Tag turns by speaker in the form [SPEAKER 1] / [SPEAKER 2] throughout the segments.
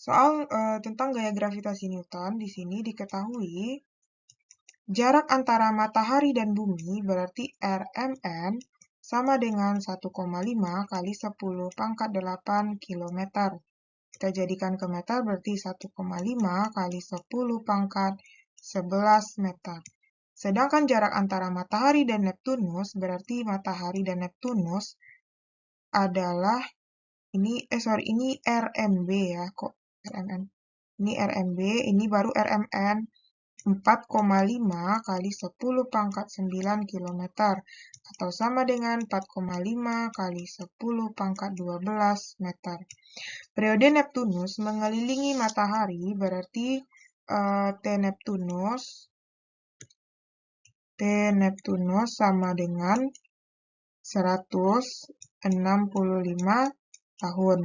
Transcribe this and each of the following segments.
[SPEAKER 1] Soal tentang gaya gravitasi Newton, di sini diketahui jarak antara matahari dan bumi berarti RMN sama dengan 1,5 kali 10 pangkat 8 km. Kita jadikan ke meter berarti 1,5 kali 10 pangkat 11 meter. Sedangkan jarak antara matahari dan Neptunus berarti matahari dan Neptunus adalah ini RMB ya, kok RMN. Ini RMB, ini baru RMN 4,5 kali 10 pangkat 9 km atau sama dengan 4,5 kali 10 pangkat 12 meter. Periode Neptunus mengelilingi matahari berarti T Neptunus sama dengan 165 tahun.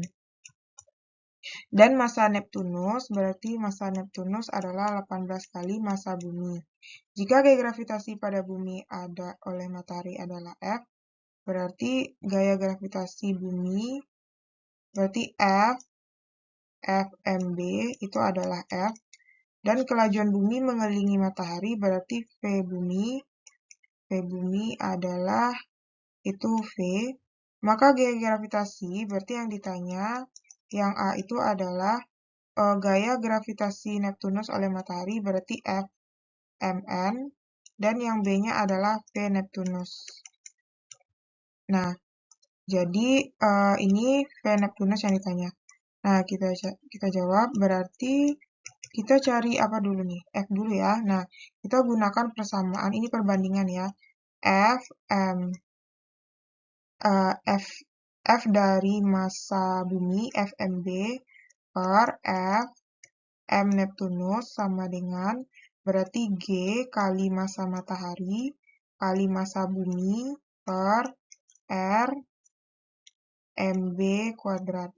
[SPEAKER 1] Dan massa Neptunus berarti massa Neptunus adalah 18 kali massa bumi. Jika gaya gravitasi pada bumi ada oleh matahari adalah F, berarti gaya gravitasi bumi berarti FMB itu adalah F. Dan kelajuan bumi mengelilingi matahari berarti V bumi adalah itu V. Maka gaya gravitasi berarti yang ditanya yang A itu adalah gaya gravitasi Neptunus oleh matahari berarti FMN, dan yang B-nya adalah V Neptunus. Nah, jadi ini V Neptunus yang ditanya. Nah, kita jawab berarti kita cari apa dulu nih? F dulu ya. Nah, kita gunakan persamaan, ini perbandingan ya. F dari massa bumi, FMB, per F M Neptunus sama dengan berarti G kali massa matahari kali massa bumi per R MB kuadrat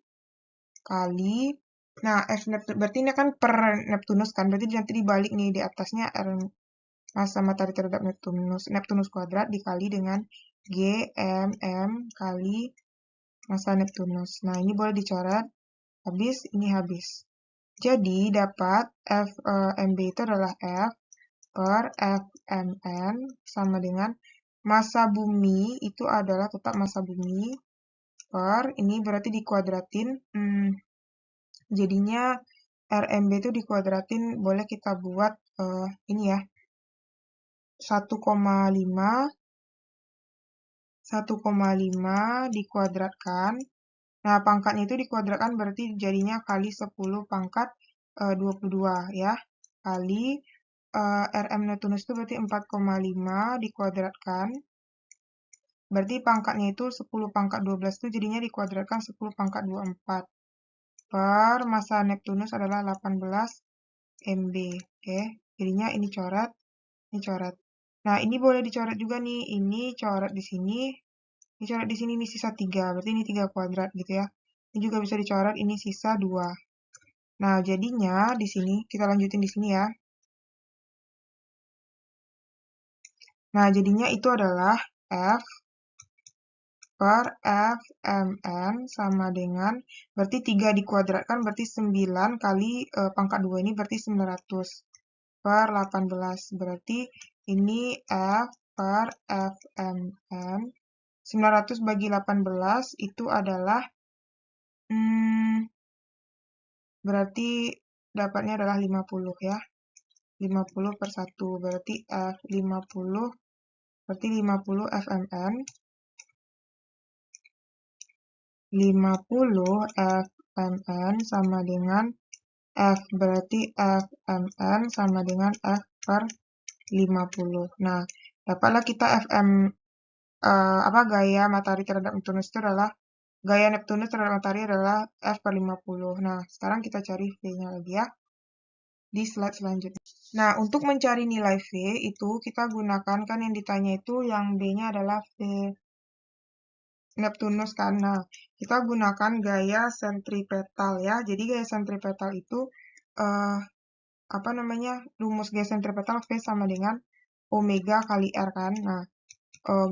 [SPEAKER 1] kali, nah F Neptunus, berarti ini kan per Neptunus kan, berarti nanti dibalik nih, di atasnya R massa matahari terhadap Neptunus kuadrat dikali dengan G M kali massa Neptunus. Nah, ini boleh dicoret, ini habis. Jadi dapat FMB itu adalah F per FMN sama dengan massa bumi itu adalah tetap massa bumi per, ini berarti dikuadratin, jadinya RMB itu dikuadratin, boleh kita buat ini ya, 1,5 dikuadratkan. Nah, pangkatnya itu dikuadratkan berarti jadinya kali 10 pangkat 22 ya. Kali RM Neptunus itu berarti 4,5 dikuadratkan. Berarti pangkatnya itu 10 pangkat 12 itu jadinya dikuadratkan 10 pangkat 24. Per massa Neptunus adalah 18 MB. Oke, jadinya ini coret, ini coret. Nah, ini boleh dicoret juga nih. Ini coret di sini. Ini coret di sini, ini sisa 3. Berarti ini 3 kuadrat gitu ya. Ini juga bisa dicoret, ini sisa 2. Nah, jadinya di sini, kita lanjutin di sini ya. Nah, jadinya itu adalah F per FMN sama dengan, berarti 3 dikuadratkan, berarti 9 kali pangkat 2 ini berarti 900 per 18. Berarti ini F per FMN. 900 bagi 18 itu adalah, berarti dapatnya adalah 50 ya. 50 per 1, berarti F50, berarti 50 FMN. 50 FMN sama dengan F, berarti FMN sama dengan F per 50. Nah, dapatlah kita FM, gaya matahari terhadap Neptunus itu adalah, gaya Neptunus terhadap matahari adalah F per 50. Nah, sekarang kita cari V-nya lagi ya, di slide selanjutnya. Nah, untuk mencari nilai V itu kita gunakan, kan yang ditanya itu yang B-nya adalah V Neptunus kan. Nah, kita gunakan gaya sentripetal ya. Jadi gaya sentripetal itu rumus gaya sentripetal V sama dengan omega kali R kan. Nah,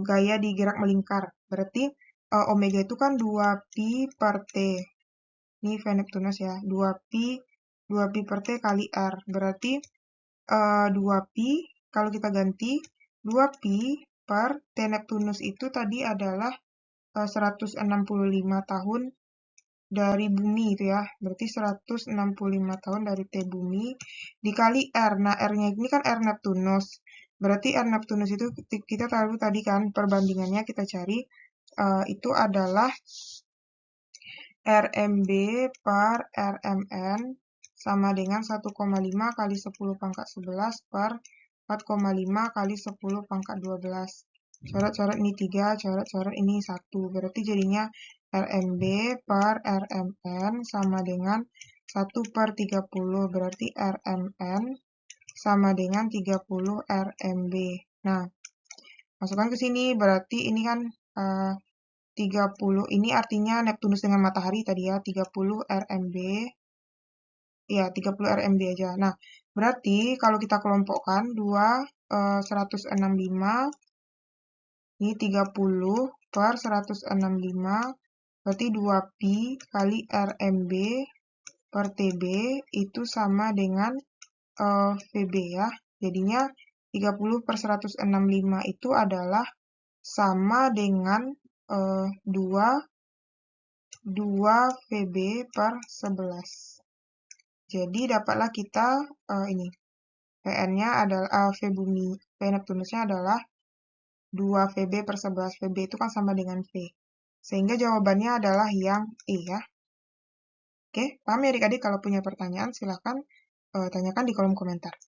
[SPEAKER 1] gaya digerak melingkar. Berarti omega itu kan 2 pi per T. ini V Neptunus ya, 2pi per T kali R. Berarti 2pi, kalau kita ganti, 2pi per T Neptunus itu tadi adalah 165 tahun dari bumi itu ya. Berarti 165 tahun dari T bumi dikali R. Nah, R-nya ini kan R Neptunus. Berarti R Neptunus itu kita tahu tadi kan perbandingannya kita cari itu adalah RMB per RMN sama dengan 1,5 kali 10 pangkat 11 per 4,5 kali 10 pangkat 12. Coret-coret ini 3, coret-coret ini 1. Berarti jadinya RMB per RMN sama dengan 1 per 30. Berarti RMN sama dengan 30 RMB. Nah, masukkan ke sini. Berarti ini kan 30. Ini artinya Neptunus dengan matahari tadi ya. 30 RMB. Ya, 30 RMB aja. Nah, berarti kalau kita kelompokkan 165 ini 30 per 165 berarti 2pi kali RMB per TB itu sama dengan VB ya. Jadinya 30 per 165 itu adalah sama dengan 2 VB per 11. Jadi dapatlah kita ini PN-nya adalah V bumi, V Neptunusnya adalah 2 VB per 11. VB itu kan sama dengan V. Sehingga jawabannya adalah yang E ya. Oke, paham ya adik-adik? Kalau punya pertanyaan silahkan tanyakan di kolom komentar.